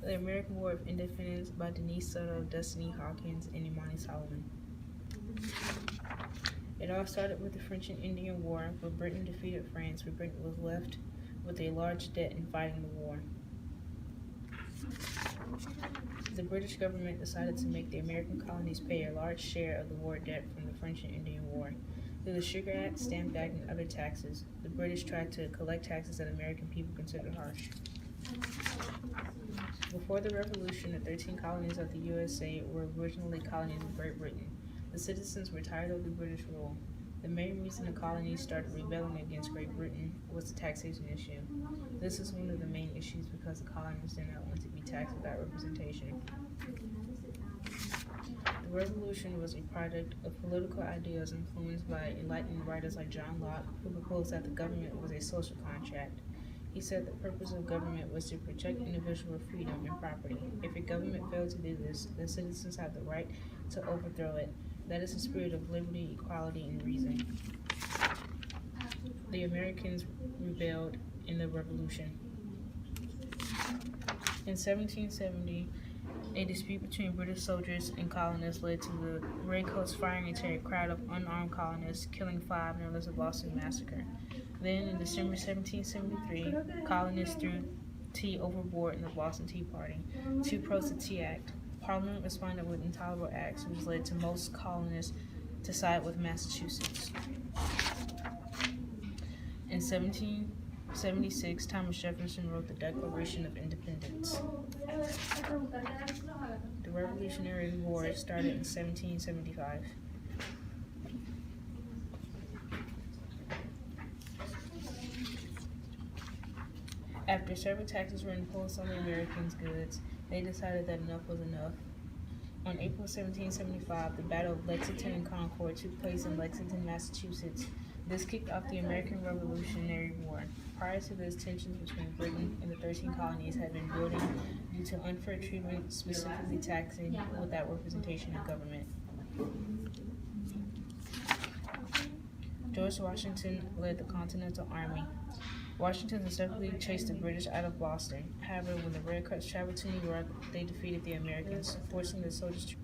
The American War of Independence by Denise Soto, Destiny Hawkins, and Imani Solomon. It all started with the French and Indian War, where Britain defeated France, where Britain was left with a large debt in fighting the war. The British government decided to make the American colonies pay a large share of the war debt from the French and Indian War. Through the Sugar Act, Stamp Act, and other taxes, the British tried to collect taxes that American people considered harsh. Before the Revolution, the 13 colonies of the USA were originally colonies of Great Britain. The citizens were tired of the British rule. The main reason the colonies started rebelling against Great Britain was the taxation issue. This is one of the main issues because the colonists did not want to be taxed without representation. The Revolution was a product of political ideas influenced by enlightened writers like John Locke, who proposed that the government was a social contract. He said the purpose of government was to protect individual freedom and property. If a government failed to do this, the citizens have the right to overthrow it. That is the spirit of liberty, equality, and reason. The Americans rebelled in the Revolution. In 1770, a dispute between British soldiers and colonists led to the redcoats firing into a crowd of unarmed colonists, killing 5, known as the Boston Massacre. Then, in December 1773, colonists threw tea overboard in the Boston Tea Party. To oppose the Tea Act, Parliament responded with intolerable acts, which led to most colonists to side with Massachusetts. In 1776, Thomas Jefferson wrote the Declaration of Independence. The Revolutionary War started in 1775. After several taxes were imposed on the Americans' goods, they decided that enough was enough. On April 1775, the Battle of Lexington and Concord took place in Lexington, Massachusetts. This kicked off the American Revolutionary War. Prior to this, tensions between Britain and the 13 colonies had been building due to unfair treatment, specifically taxing without representation in government. George Washington led the Continental Army. Washington successfully chased the British out of Boston. However, when the Redcoats traveled to New York, they defeated the Americans, forcing the soldiers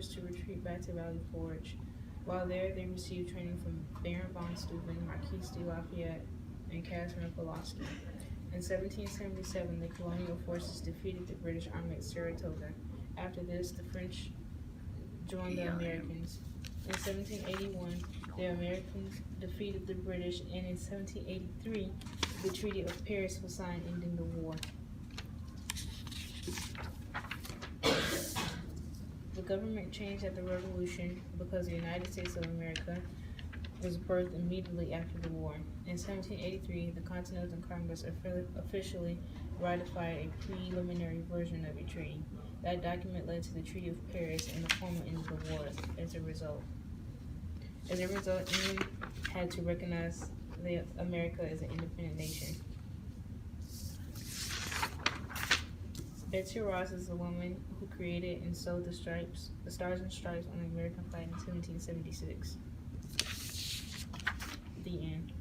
to retreat back to Valley Forge. While there, they received training from Baron von Steuben, Marquis de Lafayette, and Catherine Pulaski. In 1777, the colonial forces defeated the British army at Saratoga. After this, the French joined the Americans. In 1781, the Americans defeated the British, and in 1783, the Treaty of Paris was signed, ending the war. The government changed at the Revolution because the United States of America was birthed immediately after the war. In 1783, the Continental Congress officially ratified a preliminary version of a treaty. That document led to the Treaty of Paris and the formal end of the war. As a result, England had to recognize America as an independent nation. Betsy Ross is the woman who created and sewed the stars and stripes on the American flag in 1776. The end.